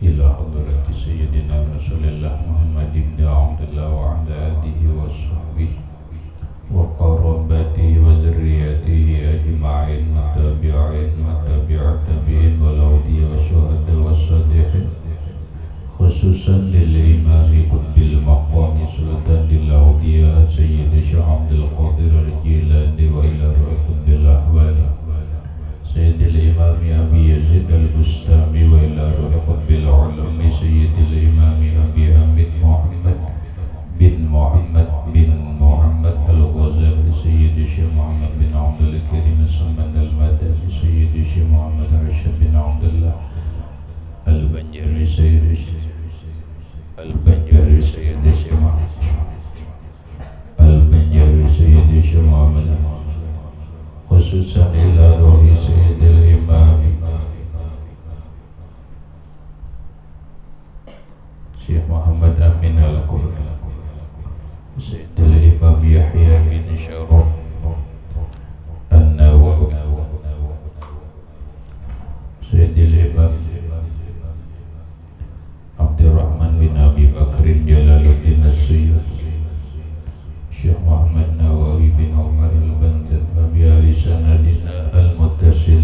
إلى حضرة سيدنا رسول الله محمد بن عبد الله وعلى آله وصحبه وقرابته وذريته أجمعين والتابعين والتابع التابعين والأولياء والشهداء والصالحين خصوصا للإمام قطب المقام سلطان الأولياء سيد الشيخ عبد القادر الجيلاني وإلى روح قطب الأحوال سيد الإمام أبي يزيد البستامي وإلى روح قطب العلم سيد الإمام أبي حميد محمد بن محمد الغزالي سيد الشيخ محمد بن عبد الكريم السمان المدني سيد الشيخ محمد رشيد بن عبد الله البنجري سيد الشيخ البنجري سيد الشيخ البنجري سيد الشيخ محمد خصوصا إلى روح سيد الإمام Syekh Muhammad Amin Al-Qurni سيد الإمام يحيى بن شرف النووي سيد الإمام عبد الرحمن بن أبي بكر جلال الدين السيوطي Syekh Muhammad Nawawi bin Umar al-Bantan Babiari sanadina al-muttasil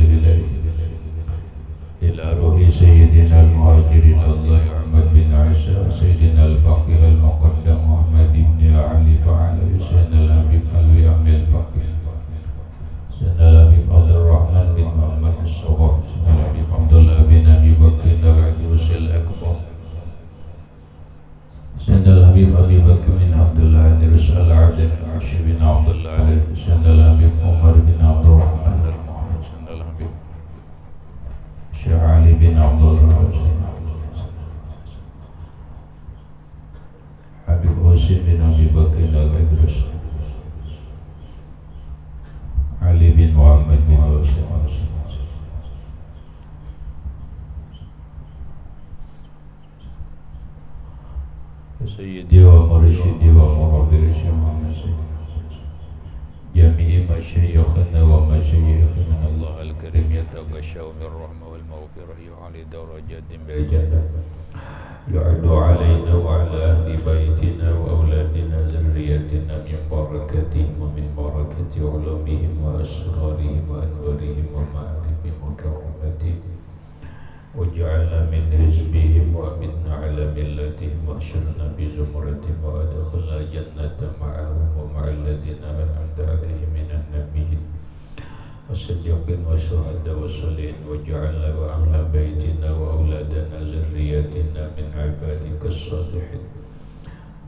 ila ruhi Sayyidina al-Muhajirin Allah Ahmad bin Isa Sayyidina al-Baqi al-Muqaddam Muhammad ibn Ali Fa'ala Sayyidina al-Habib al-Yami al-Faqih Sayyidina al-Habib Abdul Rahman bin Muhammad al-Sawab Sayyidina al-Habib Abdullah bin Abi Bakr al-Adus al-Akbar Sayyidina al-Habib Abi Bakr bin Abdullah al-Adus al-Adin al-Ashi bin Abdullah al-Adus Sayyidina al-Habib Umar bin Abdul Rahman al-Muhammad Sayyidina al-Habib Syekh Ali bin Abdullah Habib Husin bin Abi Bakr al-Idris Ali bin Muhammad bin Husin Sayyidi wa Murshidi wa Murabbi Syekh Muhammad جميع مشايخنا ومشايخنا الله الكريم يتغشوا بالرحمة والمغفرة يعلي درجات بالجنة يعد علينا وعلى أهل بيتنا وأولادنا ذريتنا من بركتهم ومن بركة علومهم وأسرارهم وأنوارهم ومعارفهم وكرامتهم واجعلنا من حزبهم وأمتنا على ملتهم واحشرنا بزمرتهم وأدخلنا جنة معهم ومع الذين أنعمت عليهم من النبيين والصديقين والشهداء والصالحين واجعلنا وأهل بيتنا وأولادنا ذريتنا من عبادك الصالحين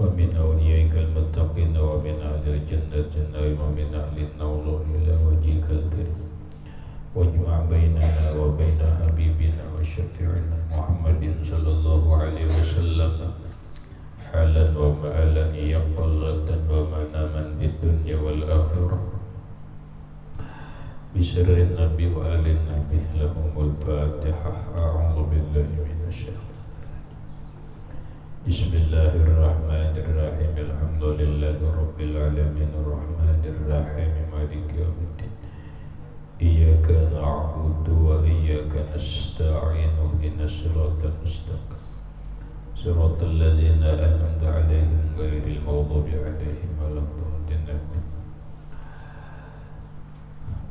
ومن أوليائك المتقين ومن أهل الجنة ومن أهل النور إلى وجهك الكريم واجمع بيننا وبين حبيبنا وشفيعنا محمد صلى الله عليه وسلم حالا ومآلا يقظة ومناما في الدنيا والآخرة بسر النبي وآل النبي لهم الفاتحة أعوذ بالله من الشيطان بسم الله الرحمن الرحيم الحمد لله رب العالمين الرحمن الرحيم مالك يوم الدين إياك نعبد وإياك نستعين اهدنا الصراط المستقيم صراط الذين أنعمت عليهم غير المغضوب عليهم ولا الضالين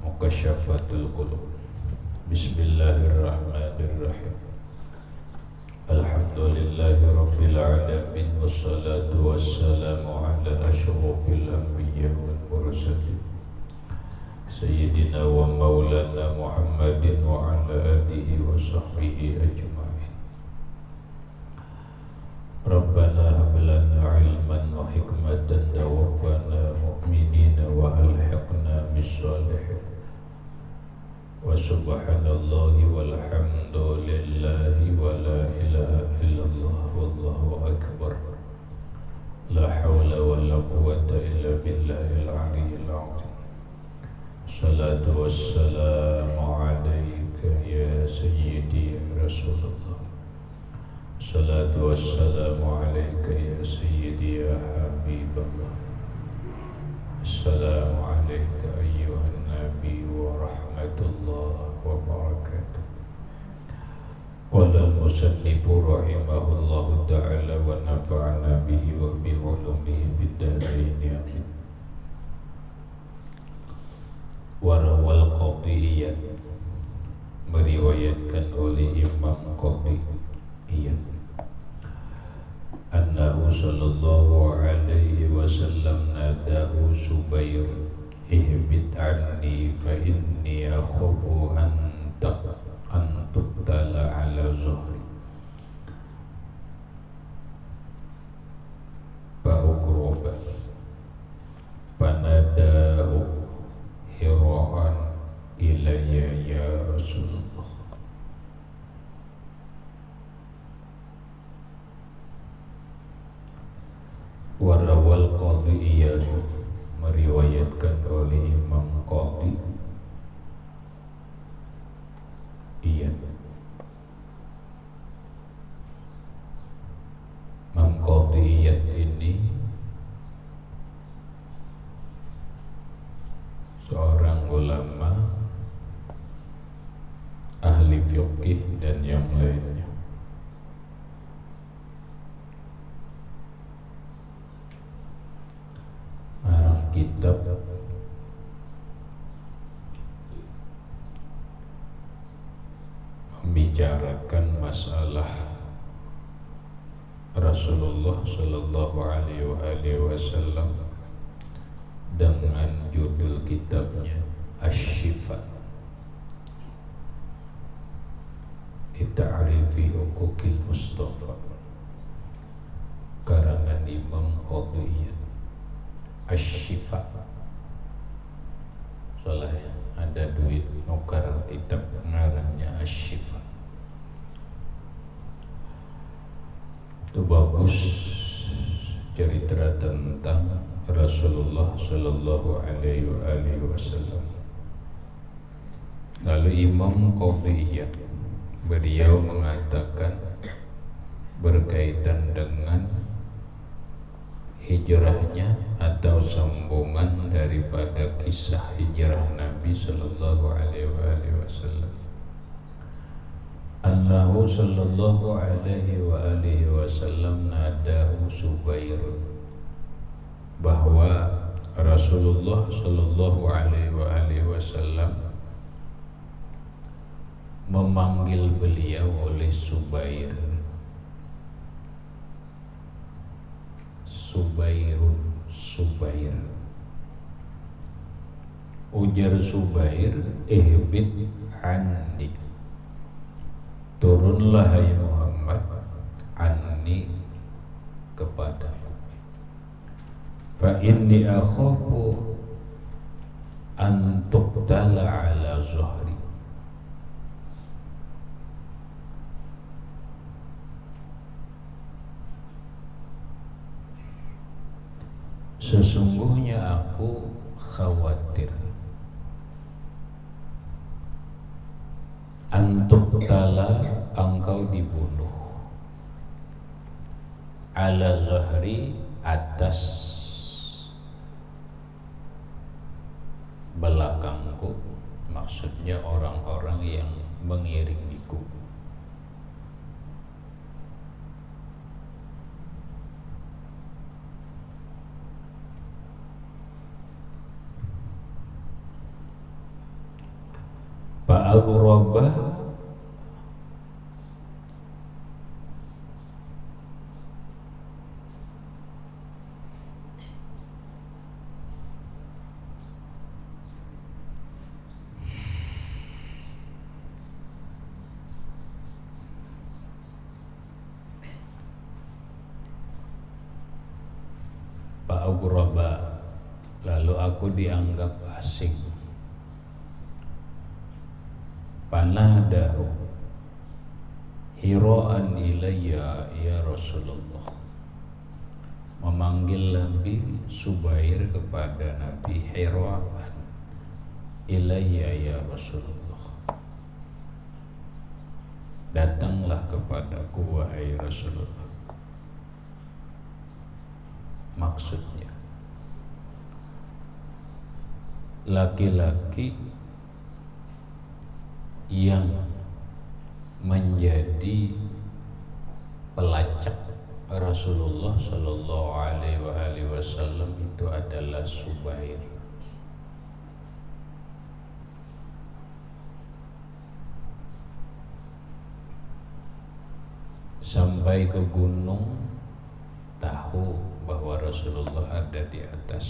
مكشفات القلوب بسم الله الرحمن الرحيم الحمد لله رب العالمين والصلاة والسلام على أشرف الأنبياء والمرسلين سيدنا ومولانا محمد وعلى آله وصحبه أجمعين ربنا هب لنا علما وحكمة توفنا مؤمنين وألحقنا بالصالحين وسبحان الله والحمد لله ولا إله إلا الله والله أكبر لا حول ولا قوة إلا بالله العلي العظيم الصلاة والسلام عليك يا سيدي يا رسول الله الصلاة والسلام عليك يا سيدي يا حبيب الله السلام عليك أيها النبي. النبي ورحمة الله وبركاته. Qala al-musannifu rahimahullahu ta'ala wa nafa'ana bihi wa bi ulumihi bid darain amin. Wa rawal Qadhiyyah, meriwayatkan oleh Imam Qadhiyyah, annahu sallallahu alaihi wasallam nadahu Subair, ihbit anni fa inni akhafu an tuqtala ala zuhri. Fa'uqroba fanadahu hira'an ilayya ya Rasulullah. Warawal Qadhiyyah, meriwayatkan oleh Imam Qadhiyyah, Imam Qadhiyyah ini seorang ulama ahli fiqih dan yang lainnya. Arang kitab membicarakan masalah Rasulullah Sallallahu Alaihi Wasallam dengan judul kitabnya Asy-Syifa li ta'rifi huquqil Mustafa, karangan Imam Qadhiyyah. Asy-Syifa, soalnya ada duit nukar kitab ngarannya Asy-Syifa. Itu bagus cerita tentang Rasulullah Sallallahu Alaihi Wasallam. Lalu Imam Qadhiyyah, beliau mengatakan berkaitan dengan hijrahnya atau sambungan daripada kisah hijrah Nabi Sallallahu Alaihi Wasallam. Annahu Sallallahu Alaihi Wasallam nadahu Subair, bahwa Rasulullah Sallallahu Alaihi Wasallam memanggil beliau oleh Subair. Subair. Ujar Subair, ihbit anni, turunlah hai Muhammad, anni, kepadaku. Fa inni akhafu an tuqtala ala zuhri. Sesungguhnya aku khawatir antuqtala, engkau dibunuh, ala zahri, atas belakangku, maksudnya orang-orang yang mengiringiku. Fa'aghraba, lalu aku dianggap asing. Panadahu hira'an ilayya ya Rasulullah, memanggil Nabi Subair kepada Nabi, hira'an ilayya ya Rasulullah, datanglah kepadaku wahai Rasulullah. Maksudnya laki-laki yang menjadi pelacak Rasulullah Shallallahu Alaihi Wasallam itu adalah Subair. Sampai ke gunung, tahu bahwa Rasulullah ada di atas,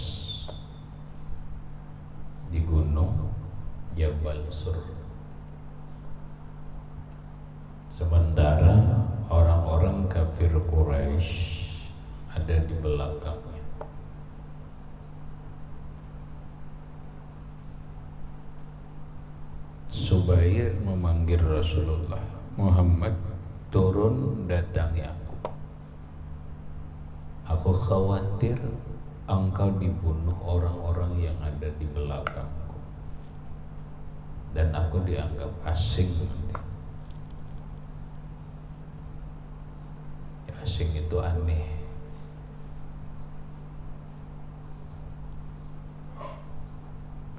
di gunung Jabal Sur. Sementara orang-orang kafir Quraisy ada di belakangnya. Subair memanggil Rasulullah, Muhammad, turun datangi aku. Aku khawatir engkau dibunuh orang-orang yang ada di belakangku, dan aku dianggap asing nanti. Asing itu aneh.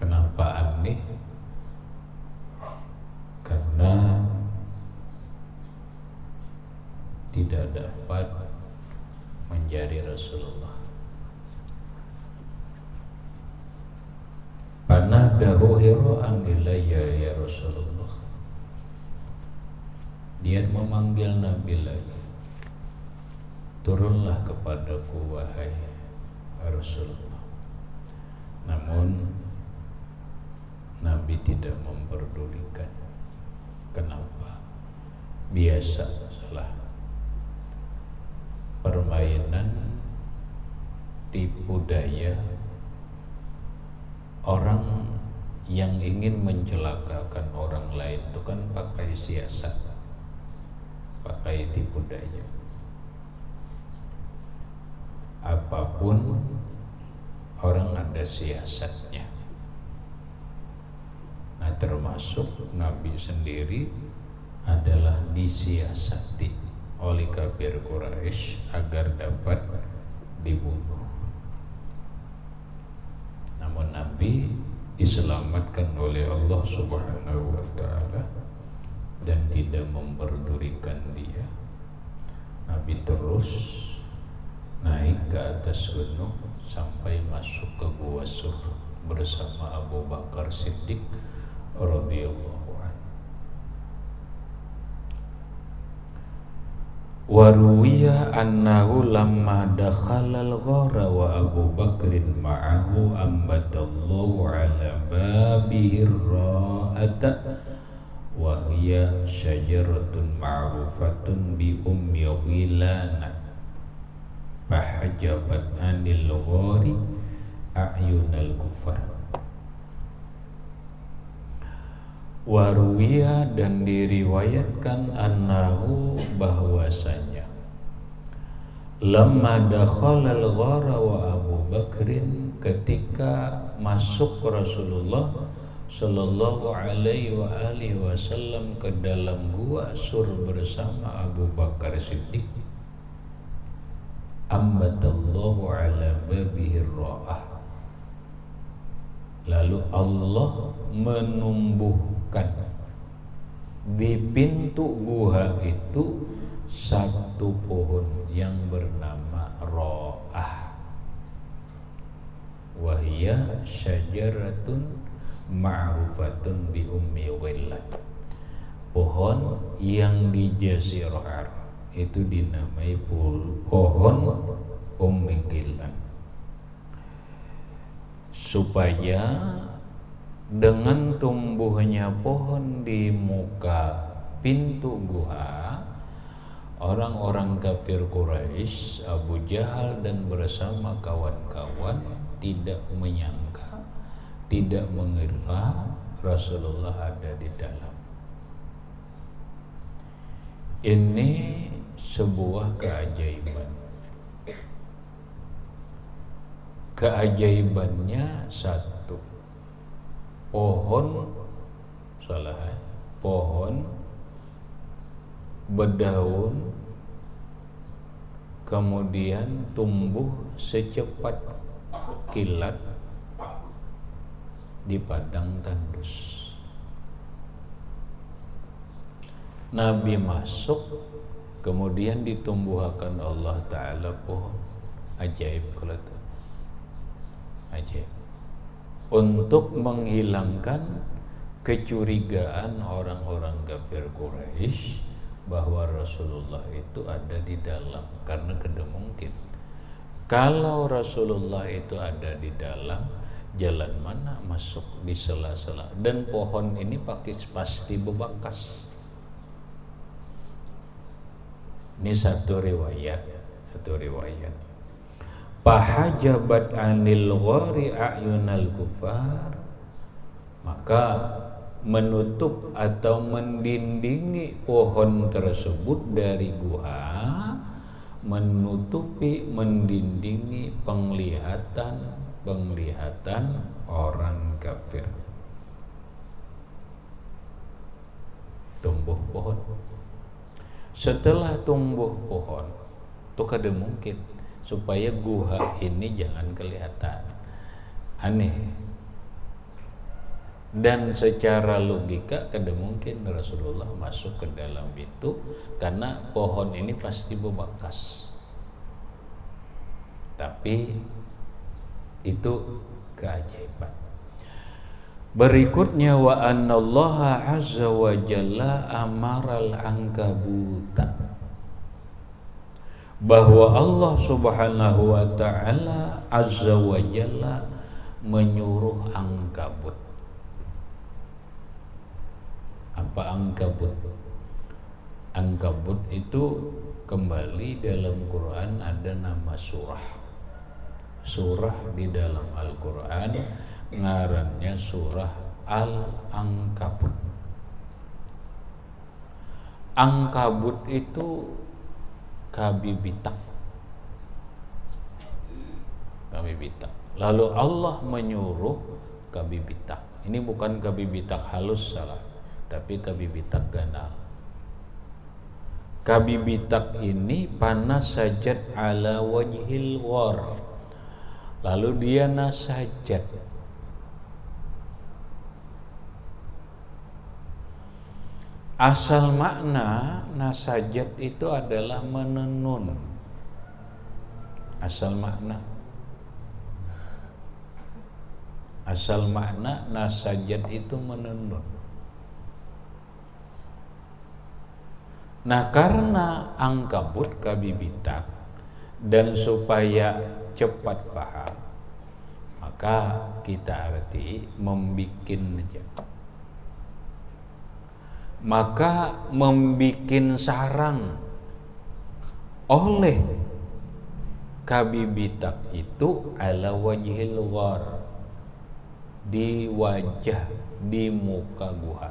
Kenapa aneh? Karena tidak dapat menjadi Rasulullah. Panadahu hira'an ilayya ya Rasulullah. Dia memanggil Nabi lagi, turunlah kepadaku wahai Rasulullah. Namun Nabi tidak memperdulikan. Kenapa? Biasa salah. Permainan tipu daya orang yang ingin mencelakakan orang lain itu kan pakai siasat, pakai tipu daya. Apapun orang ada siasatnya. Nah, termasuk Nabi sendiri adalah disiasati oleh kafir Quraisy agar dapat dibunuh. Namun Nabi diselamatkan oleh Allah Subhanahu wa Ta'ala dan tidak memperdulikan dia. Nabi terus naik ke atas gunung sampai masuk ke Gua Sur bersama Abu Bakar Siddiq radhiyallahu anhu. Wa ruwiya annahu lamma dakhala al-ghara wa Abu Bakrin ma'ahu ambatallahu ala babihi ra'ata wa hiya syajaratun ma'rufatun bi ummi ghilana fahajabat anil ghari a'yunal kufar. Waruwiya, dan diriwayatkan annahu, bahwasanya lamma dakhalal ghara wa Abu Bakrin, ketika masuk Rasulullah Sallallahu Alaihi Wasallam ke dalam Gua Sur bersama Abu Bakar Siddiq, ambatallahu ala babihi ra'ah, lalu Allah menumbuhkan di pintu gua itu satu pohon yang bernama ra'ah, wahia syajaratun ma'rufatun bi ummi ghillan, pohon yang di Jazirah Arab itu dinamai pohon Ummi Ghillan, supaya dengan tumbuhnya pohon di muka pintu gua, orang-orang kafir Quraisy, Abu Jahal dan bersama kawan-kawan tidak menyangka, tidak mengira Rasulullah ada di dalam. Ini sebuah keajaiban. Keajaibannya satu, pohon berdaun kemudian tumbuh secepat kilat di padang tandus. Nabi masuk, kemudian ditumbuhkan Allah Ta'ala pohon. Ajaib kalau itu. Ajaib. Untuk menghilangkan kecurigaan orang-orang kafir Quraisy bahwa Rasulullah itu ada di dalam, karena tidak mungkin. Kalau Rasulullah itu ada di dalam, jalan mana masuk di sela-sela? Dan pohon ini pasti bebakas. Ini satu riwayat. Fahajabat anil ghari a'yunal kufar, maka menutup atau mendindingi pohon tersebut dari gua, menutupi, mendindingi penglihatan orang kafir. Tumbuh pohon. Setelah tumbuh pohon, itu kada mungkin supaya gua ini jangan kelihatan. Aneh. Dan secara logika kada mungkin Rasulullah masuk ke dalam itu, karena pohon ini pasti bebakas. Tapi itu keajaiban. Berikutnya, wa annallaha azza wa jalla amaral angkabuta, bahwa Allah subhanahu wa ta'ala azza wa jalla menyuruh angkabut. Apa angkabut? Angkabut itu kembali dalam Quran ada nama surah. Surah di dalam Al-Quran ngarannya surah Al-Ankabut. Ankabut itu kabibitak. Lalu Allah menyuruh kabibitak. Ini bukan kabibitak halus, salah, tapi kabibitak ganal. Kabibitak ini panas sajad ala wajhil ghar. Lalu dia nasajat. Asal makna nasajat itu adalah menenun. Asal makna nasajat itu menenun. Nah, karena angkabut kabibitak, dan supaya cepat paham, maka kita arti membikin aja. Maka membikin sarang oleh kabibitak itu ala wajhil ghar, di wajah, di muka gua.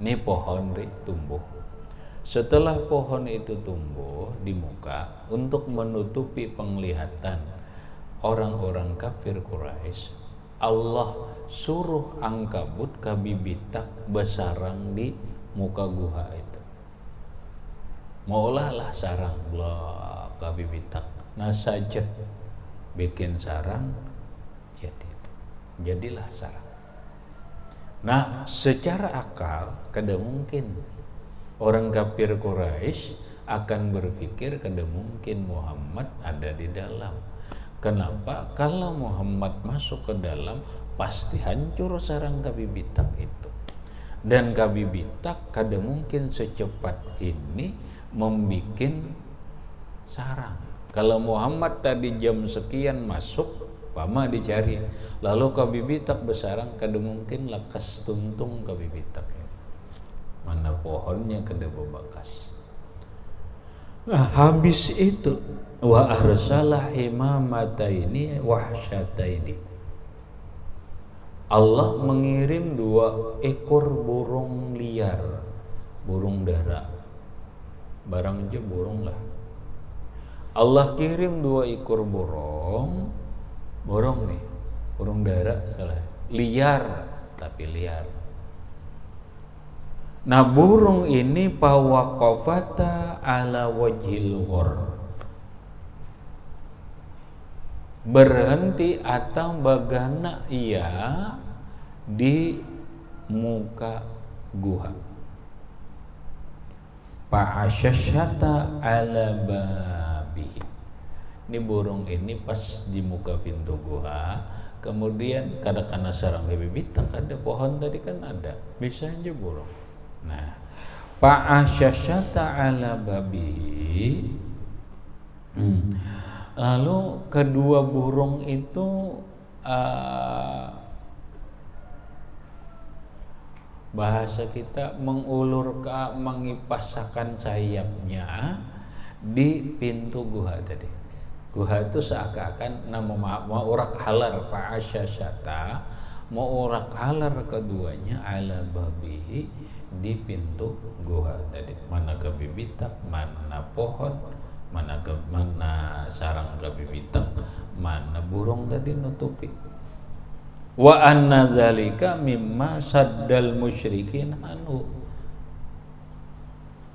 Ini pohon tumbuh. Setelah pohon itu tumbuh di muka untuk menutupi penglihatan orang-orang kafir Quraisy, Allah suruh angkabut kabibitak bersarang di muka gua itu. Maulahlah sarang lah kabibitak. Nah saja bikin sarang, jadilah sarang. Nah, secara akal kada mungkin orang kafir Quraisy akan berpikir kada mungkin Muhammad ada di dalam. Kenapa? Kalau Muhammad masuk ke dalam, pasti hancur sarang kabibitak itu. Dan kabibitak kada mungkin secepat ini membikin sarang. Kalau Muhammad tadi jam sekian masuk, pama dicari, lalu kabibitak bersarang, kada mungkin lakas tuntung kabibitak. Mana pohonnya kada bebakas. Nah, habis itu wa arsalah imamataini wahsyataini, Allah mengirim 2 ekor burung liar, burung dara, barang aja burung lah. Allah kirim 2 ekor burung nih, burung dara, salah, liar, tapi liar. Nah, burung ini pawaqafata ala wajhil ghar, berhenti atau bagana ia di muka gua. fa'asyashata ala babihi. Ini burung ini pas di muka pintu gua, kemudian kadang-kadang sarang bibitang, ada pohon tadi kan ada, bisa aja burung. Nah, fa'asyashata ala babihi. Lalu kedua burung itu bahasa kita mengipaskan sayapnya di pintu gua tadi. Gua itu seakan-akan mau urak halar fa'asyashata, mau urak halar keduanya ala babihi di pintu gua tadi. Mana kebibitak, mana pohon, mana sarang kebibitak, mana burung tadi nutupi. Wa anna zalika mimma saddal musyrikin anhu.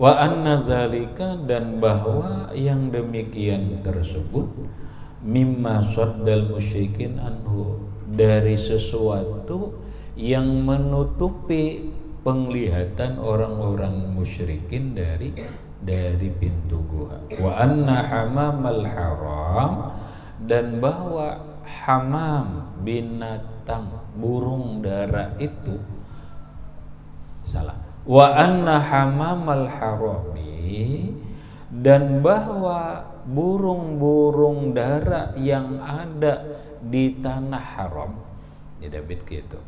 Wa anna zalika, dan bahwa yang demikian tersebut mimma saddal musyrikin anhu, dari sesuatu yang menutupi penglihatan orang-orang musyrikin dari pintu gua. Wa anna hamamal haram, dan bahwa hamam, binatang burung dara itu salah. Wa anna hamamal harami, dan bahwa burung-burung dara yang ada di tanah haram, tidak gitu.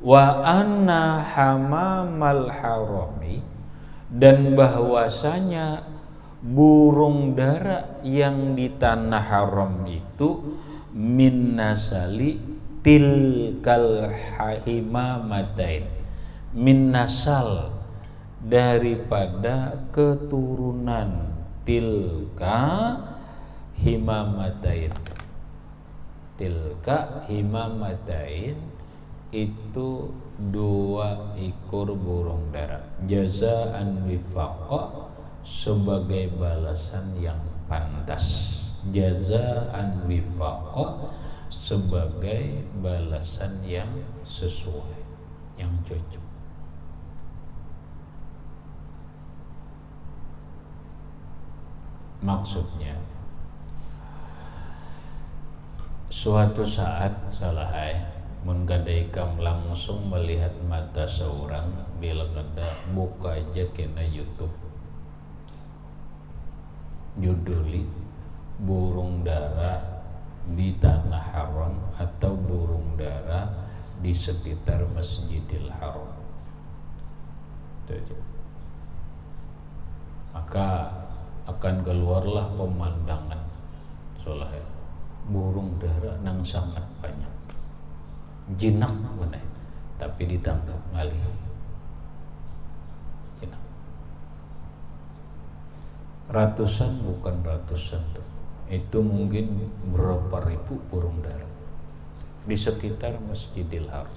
Wa anna hamamal harami, dan bahwasanya burung dara yang di tanah haram itu min nasali tilkal himamatain, min nasal, daripada keturunan tilka himamatain. Tilka himamatain itu 2 ekor burung dara, jazaan wifaqa, sebagai balasan yang pantas. Jazaan wifaqa, sebagai balasan yang sesuai, yang cocok. Maksudnya, suatu saat salahai mun kadaikam langsung melihat mata seorang bila kada buka aja kena YouTube, juduli burung dara di tanah haram atau burung dara di sekitar Masjidil Haram. Maka akan keluarlah pemandangan soalnya burung dara nang sangat banyak, jinak mana, tapi ditangkap ngalih. Jinak ratusan, bukan ratusan tuh. Itu mungkin berapa ribu burung dara di sekitar Masjidil Haram.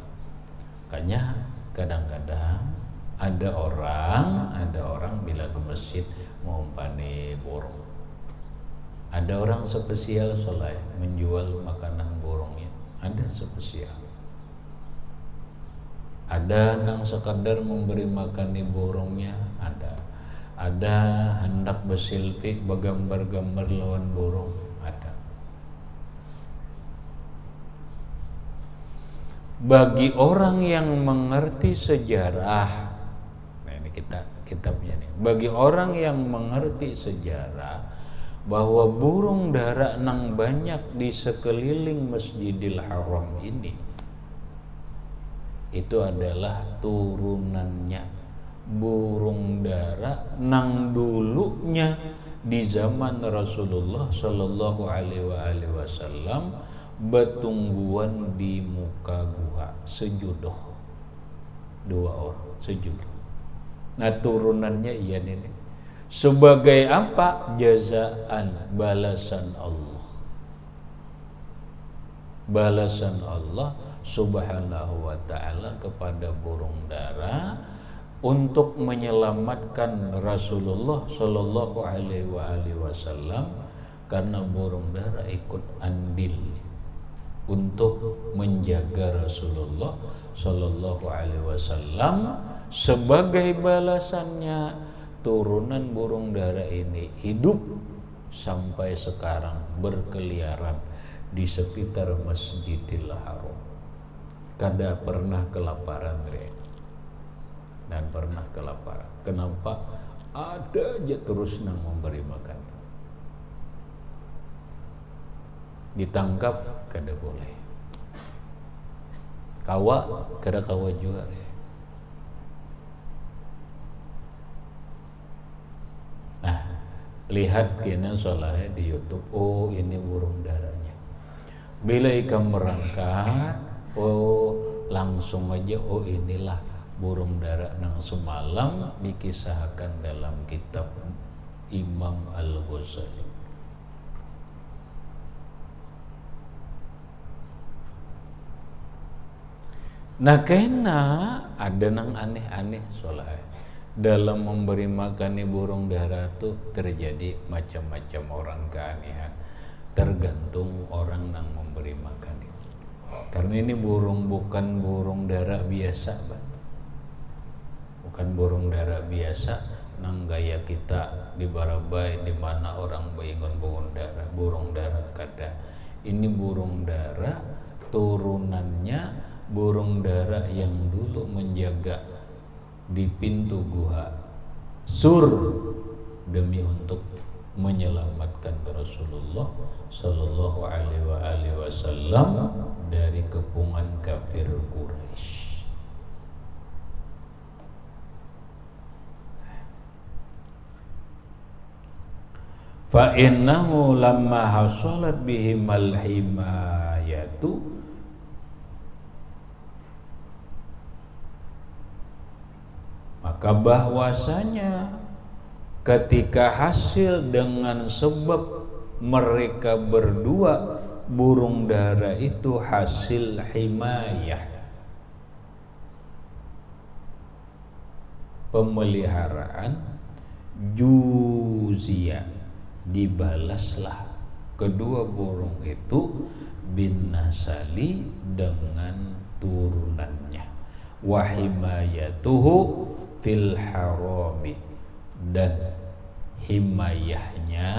Makanya kadang-kadang ada orang bila ke masjid mau umpani burung. Ada orang spesial soalnya menjual makanan burungnya, ada spesial. Ada yang sekadar memberi makan di burungnya, ada hendak berselfie bergambar-gambar lawan burung, ada. Bagi orang yang mengerti sejarah, nah ini kitabnya nih. Bagi orang yang mengerti sejarah bahwa burung dara nang banyak di sekeliling Masjidil Haram ini, itu adalah turunannya burung dara nang dulunya di zaman Rasulullah Shallallahu Alaihi Wasallam betungguan di muka gua sejudoh, 2 orang sejudoh. Nah turunannya iya ini sebagai apa? Jazaan, balasan Allah, balasan Allah Subhanahu wa ta'ala kepada burung dara untuk menyelamatkan Rasulullah Shallallahu Alaihi Wasallam, karena burung dara ikut andil untuk menjaga Rasulullah Shallallahu Alaihi Wasallam. Sebagai balasannya turunan burung dara ini hidup sampai sekarang berkeliaran di sekitar Masjidil Haram. Kada pernah kelaparan, dan pernah kelaparan. Kenapa? Ada aja terus nang memberi makan. Ditangkap kada boleh. Kawa kada kawa juga. Nah, lihat kena solahnya di YouTube. Oh, ini burung darahnya. Bila ikan berangkat, oh langsung aja, oh inilah burung dara nang semalam dikisahkan dalam kitab Imam Al-Ghazali. Nah, kena ada nang aneh-aneh soalnya dalam memberi makan burung dara tuh terjadi macam-macam orang keanehan, tergantung orang nang memberi makan. Karena ini bukan burung dara biasa, Bang. Bukan burung dara biasa nang gaya kita di Barabai di mana orang bayingon burung dara kada. Ini burung dara turunannya burung dara yang dulu menjaga di pintu gua Sur demi untuk menyelamatkan Rasulullah Sallallahu Alaihi Wasallam dari kepungan kafir Quraisy. Fa innahu lamma hasalat bihim al-himayatu, maka bahwasanya ketika hasil dengan sebab mereka berdua burung dara itu hasil himayah, pemeliharaan, juzia, dibalaslah kedua burung itu bin nasali dengan turunannya, wa himayatuhu fil harami, dan himayahnya,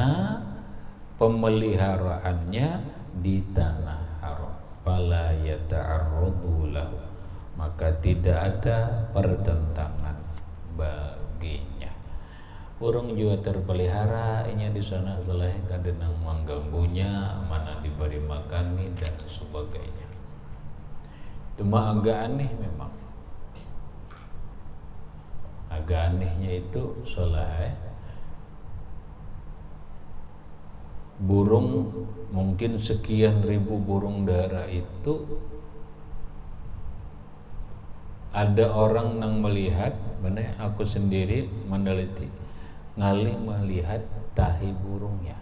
pemeliharaannya di tanah haram. Fala yata'arradu lahu, maka tidak ada pertentangan baginya. Burung juga terpelihara inya di sana soleh kada nang mengganggunya, mana diberi makan dan sebagainya. Cuma agak aneh memang. Agak anehnya itu soleh burung, mungkin sekian ribu burung dara itu ada orang nang melihat, benar aku sendiri meneliti ngalih melihat tahi burungnya.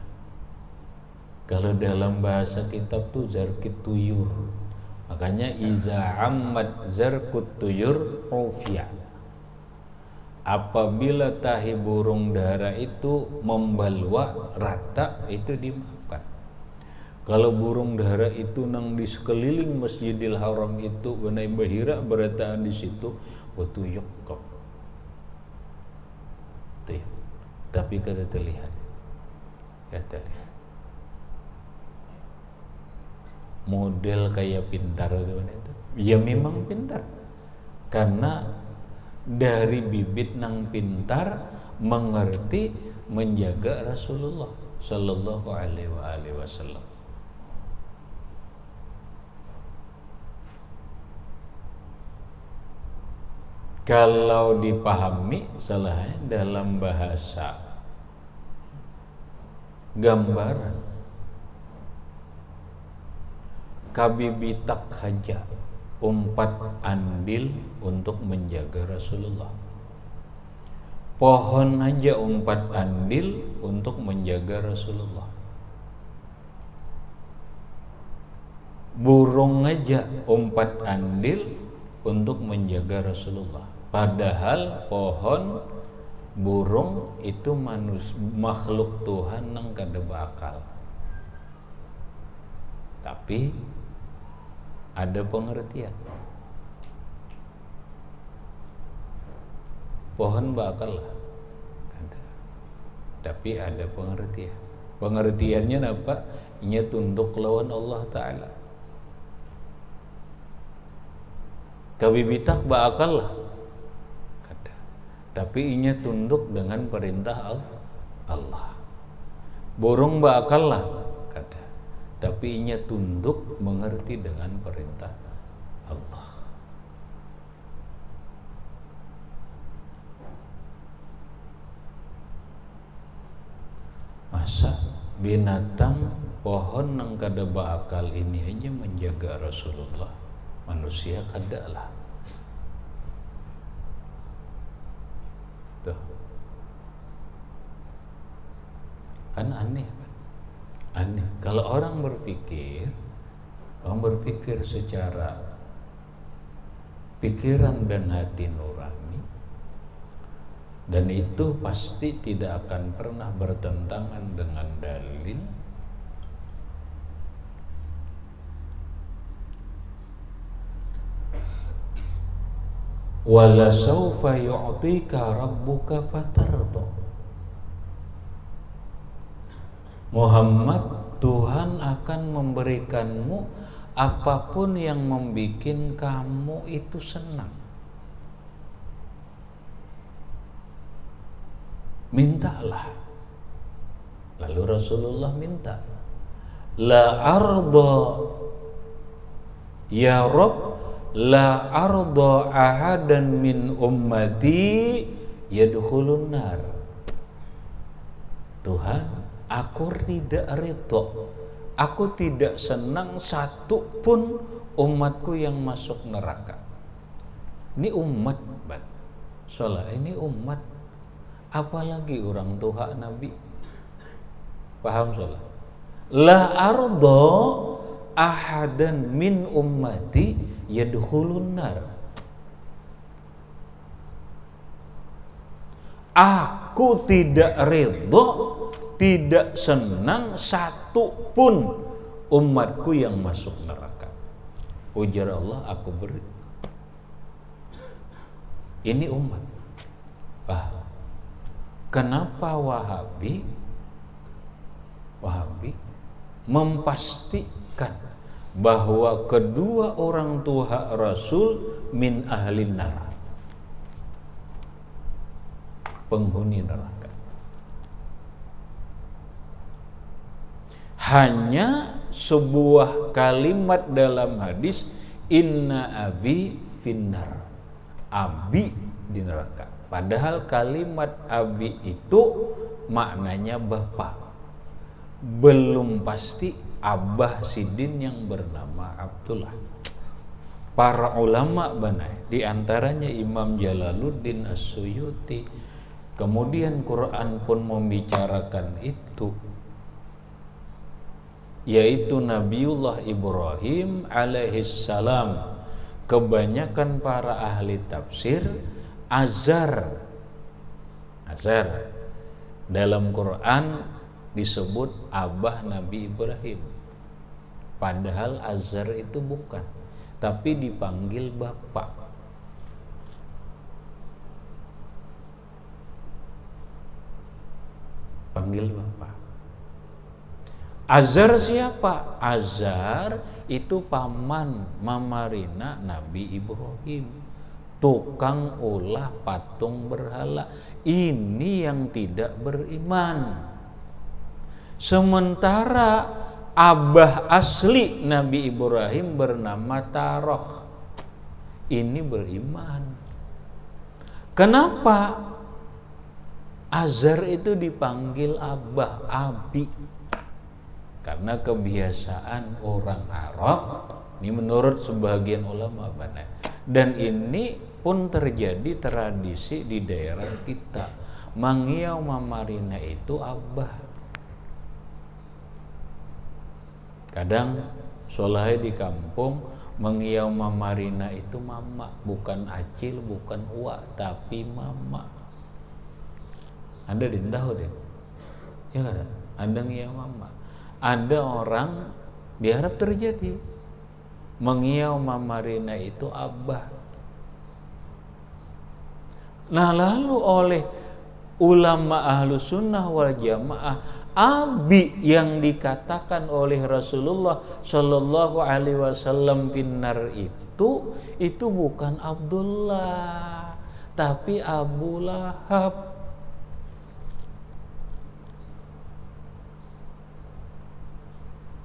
Kalau dalam bahasa kitab tuh zarkit tuyur, makanya iza ammad zarkut tuyur ufya, apabila tahi burung dara itu membalwa rata itu dimaafkan. Kalau burung dara itu nang di sekeliling Masjidil Haram itu benai bahira berataan di situ, watuyuk kok. Tapi kada terlihat. Kada terlihat. Model kayak pintar itu. Ya memang pintar. Karena dari bibit nang pintar mengerti menjaga Rasulullah Sallallahu Alaihi Wasallam. Kalau dipahami salahnya dalam bahasa gambaran, kabibitak haja umpat andil untuk menjaga Rasulullah. Pohon aja umpat andil untuk menjaga Rasulullah. Burung aja umpat andil untuk menjaga Rasulullah. Padahal pohon, burung itu makhluk Tuhan yang kada bakal. Tapi ada pengertian. Pohon bakal lah, tapi ada pengertian. Pengertiannya apa? Inya tunduk lawan Allah Ta'ala. Kabibitak ba'akal lah kata, tapi inya tunduk dengan perintah Allah. Borong ba'akal lah kata, tapi inya tunduk mengerti dengan perintah Allah. Masa binatang pohon nang kada baakal ini aja menjaga Rasulullah, manusia kada lah. Tuh. Kan aneh kan? Aneh. Kalau orang berpikir secara pikiran dan hati nurani, dan itu pasti tidak akan pernah bertentangan dengan dalil. Wala sawfa yu'tika rabbuka fatarda. Muhammad, Tuhan akan memberikanmu apapun yang membikin kamu itu senang. Mintalah. Lalu Rasulullah minta, la arda ya Rabb, la arda ahadan min ummati yadkhulun nar. Tuhan, aku tidak ridha, aku tidak senang satu pun umatku yang masuk neraka. Ini umat, Bat. Soalnya ini umat, apalagi orang tua Nabi. Paham soalnya? La arda ahadan min ummati yadkhulun nar. Aku tidak ridha, tidak senang satu pun umatku yang masuk neraka. Ujar Allah, aku beri. Ini umat. Kenapa Wahabi memastikan bahwa kedua orang tua Rasul min ahlin nar, penghuni neraka? Hanya sebuah kalimat dalam hadis, inna abi finnar, abi di neraka. Padahal kalimat abi itu maknanya bapak. Belum pasti Abah Sidin yang bernama Abdullah. Para ulama banai, di antaranya Imam Jalaluddin As-Suyuti, kemudian Quran pun membicarakan itu, yaitu Nabiullah Ibrahim alaihissalam. Kebanyakan para ahli tafsir Azar dalam Quran disebut abah Nabi Ibrahim, padahal Azar itu bukan, tapi dipanggil bapak. Panggil bapak. Azar siapa? Azar itu paman mamarina Nabi Ibrahim, tukang ulah patung berhala. Ini yang tidak beriman. Sementara abah asli Nabi Ibrahim bernama Taroh, ini beriman. Kenapa Azar itu dipanggil abah, abi? Karena kebiasaan orang Arab, ini menurut sebagian ulama benar. Dan ini pun terjadi tradisi di daerah kita. Mangiau mamarina itu abah. Kadang solahnya di kampung, mengiau mamarina itu mama, bukan acil, bukan uak, tapi mama. Anda tahu deh, ya kan? Ada ngiau mama. Ada orang di Arab terjadi mengiau mamarina itu abah. Nah lalu oleh ulama ahlu sunnah wal jamaah, abi yang dikatakan oleh Rasulullah Shallallahu Alaihi Wasallam finnar itu bukan Abdullah, tapi Abu Lahab.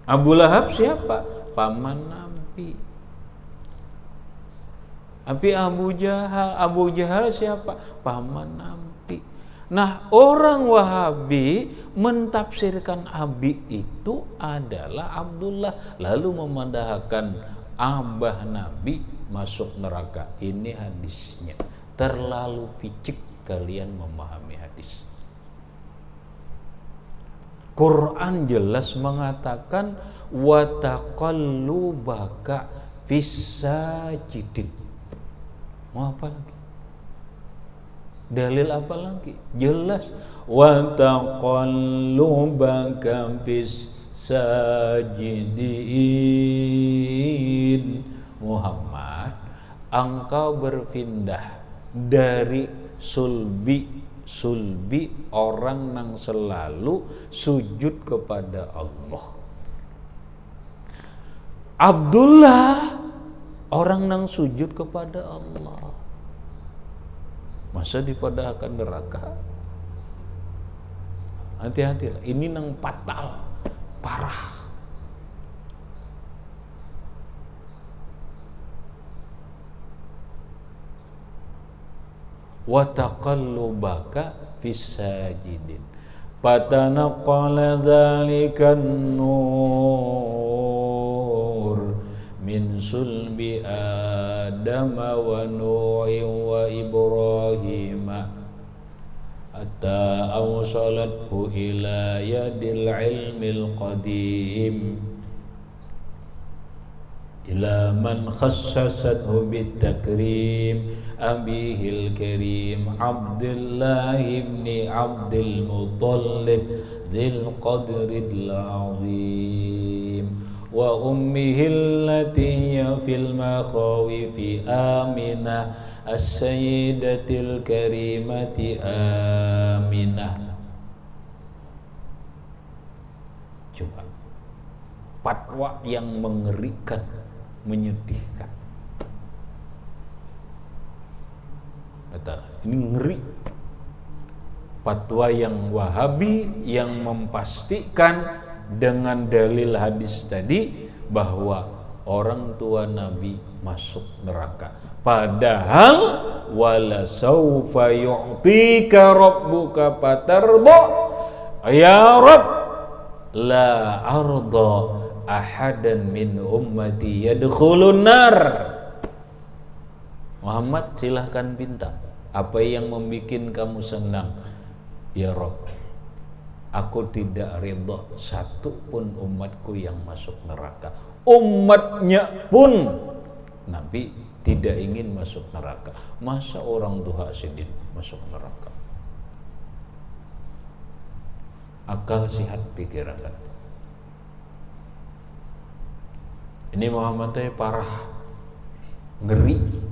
Abu Lahab siapa? Paman Nabi. Tapi Abu Jahal siapa? Paman Nabi. Nah, orang Wahabi mentafsirkan Abi itu adalah Abdullah, lalu memandahkan abah Nabi masuk neraka. Ini hadisnya. Terlalu picik kalian memahami hadis. Quran jelas mengatakan wa taqallubaka fis-sajidin. Mau apa lagi? Dalil apa lagi? Jelas wa taqallubaka fis-sajidin. Muhammad, engkau berpindah dari sulbi orang yang selalu sujud kepada Allah. Abdullah orang yang sujud kepada Allah. Masa dipadahkan neraka? Hati-hatilah, ini nang fatal, parah. Wa taqallubaka fis-sajidin fatanaqqala dzalikan nur min sulbi Adam wa Nuh wa Ibrahim hatta awsalathu ila yadil ilmil qadim ila man khassasathu bitakrim abihil karim Abdullah ibni Abdul Muttalib dzil qadril azim wa ummihi allati fil makhawifi Aminah as-sayyidatil karimati Aminah. Coba fatwa yang mengerikan, menyedihkan. Ini ngeri. Fatwa yang Wahabi yang memastikan dengan dalil hadis tadi bahwa orang tua Nabi masuk neraka. Padahal wala saufa yu'tika rabbuka fatarda ya Rabb la arda ahadan min ummati yadkhulun nar. Muhammad, silahkan bintang. Apa yang membuat kamu senang? Ya Rabb, aku tidak ridha satu pun umatku yang masuk neraka. Umatnya pun Nabi tidak ingin masuk neraka. Masa orang duha sidin masuk neraka? Akal sehat pikiran. Ini Muhammad parah, ngeri.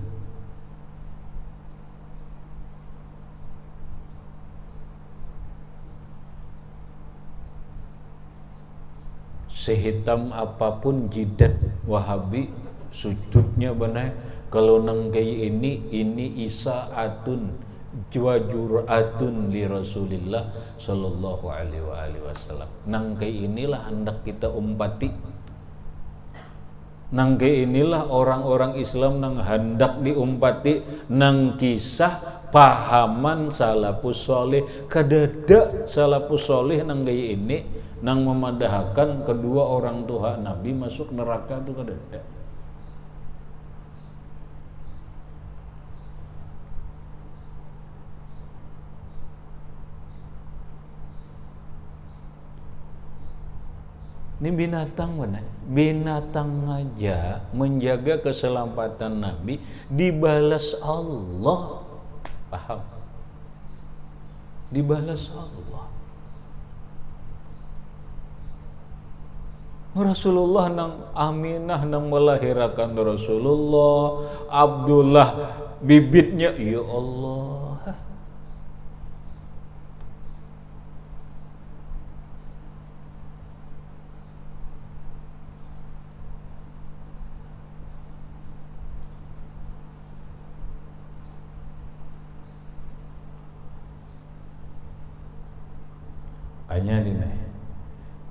Sehitam apapun jidat Wahabi, sujudnya benar. Kalau nang kayak ini isaatun juratun li Rasulillah sallallahu alaihi wasallam. Nang kayak inilah hendak kita umpati. Nang kayak inilah orang-orang Islam nang hendak diumpati, nang kisah pahaman salafus soleh. Kadada salafus soleh nang kayak ini, nang memadahkan kedua orang tua Nabi masuk neraka itu kadada. Ini binatang mana? Binatang aja menjaga keselamatan Nabi dibalas Allah. Paham? Dibalas Allah. Rasulullah nang Aminah nang melahirkan Rasulullah, Abdullah bibitnya, ya Allah. Hanya dina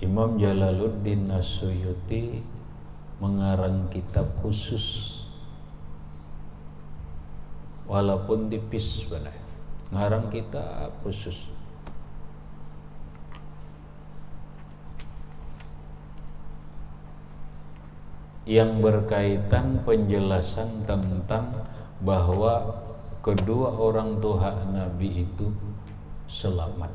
Imam Jalaluddin As-Suyuti mengarang kitab khusus, walaupun tipis benar, ngarang kitab khusus yang berkaitan penjelasan tentang bahwa kedua orang tua Nabi itu selamat.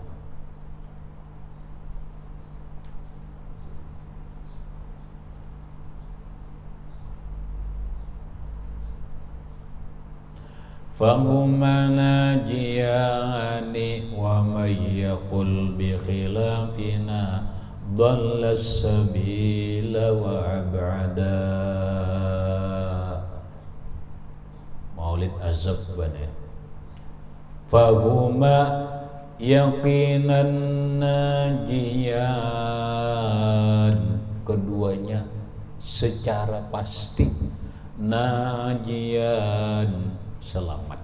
Fahuma najiyani wa may yaqul bi khilafina dhalla as-sabila wa ab'ada. Maulid Azab bane. Fahuma yaqinan najiyan, keduanya secara pasti najiyan, selamat.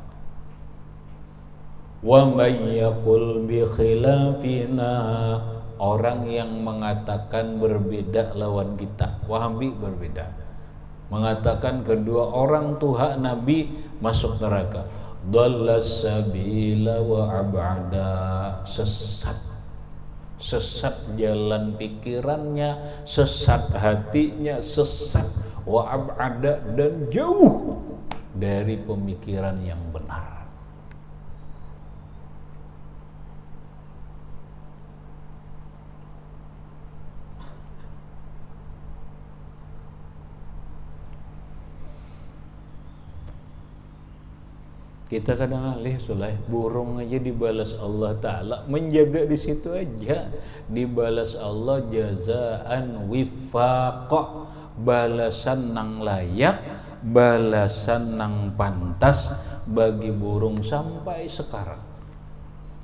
Wa may yaqul bi khilafina, orang yang mengatakan berbeda lawan kita, Wahabi berbeda, mengatakan kedua orang tua Nabi masuk neraka, dhallas sabila wa ab'ada, sesat jalan pikirannya, sesat hatinya, sesat wa ab'ada, dan jauh dari pemikiran yang benar. Kita kadang alih sulai, burung aja dibalas Allah Ta'ala, menjaga di situ aja, dibalas Allah jazaan wifaqa, balasan nang layak, balasan nang pantas bagi burung sampai sekarang.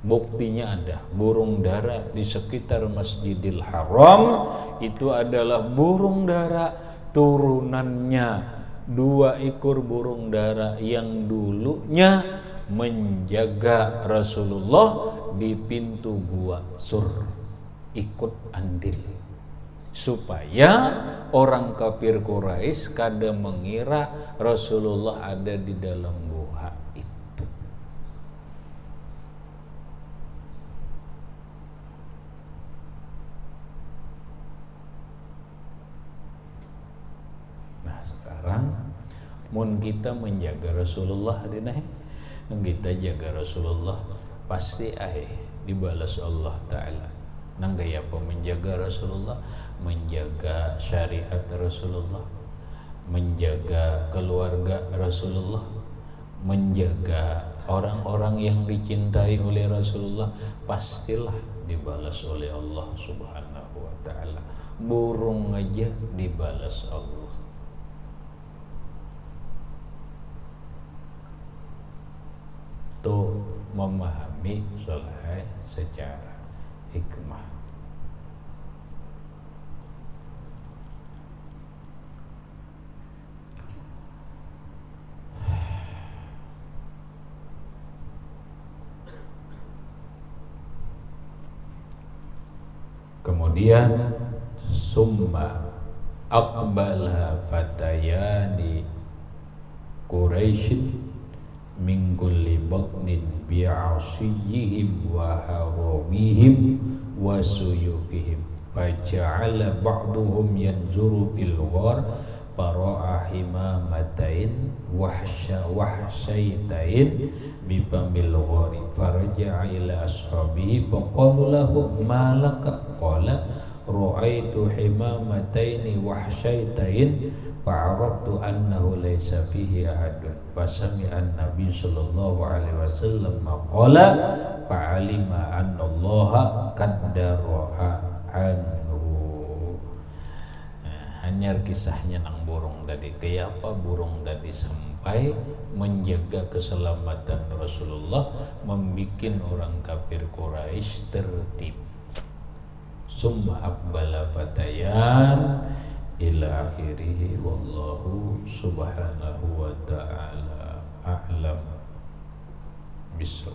Buktinya ada, burung dara di sekitar Masjidil Haram itu adalah burung dara turunannya 2 ekor burung dara yang dulunya menjaga Rasulullah di pintu gua Sur, ikut andil supaya orang kafir Quraisy kada mengira Rasulullah ada di dalam gua itu. Nah sekarang mun kita menjaga Rasulullah dinah, kita jaga Rasulullah pasti dibalas Allah Ta'ala. Nang gaya apa menjaga Rasulullah? Menjaga syariat Rasulullah, menjaga keluarga Rasulullah, menjaga orang-orang yang dicintai oleh Rasulullah, pastilah dibalas oleh Allah Subhanahu wa Ta'ala. Burung aja dibalas Allah. Tuh memahami sholat secara hikmah. Kemudian summa aqbala fatayani Quraisy min kulli batnin bi'asiyihim wa harawihim wa suyufihim faja'ala ba'duhum yanzuru fil ghar fara'a himamatain wahsyaitain bipamil ghari faraja'a ila ashabihi faqalu lahu malaka qala ra'aitu himamataini wahsyaitain fa'arabtu annahu laysa fihi ahadun fasami'an nabi sallallahu alaihi wasallam qala fa'alima anna allaha qaddaraha anhu. Hanya kisahnya nang burung tadi, kenapa burung tadi sampai menjaga keselamatan Rasulullah, membikin orang kafir Quraisy tertib. Summa aqbala fatayan ila akhirih, wallahu subhanahu wa ta'ala a'lam bissawab.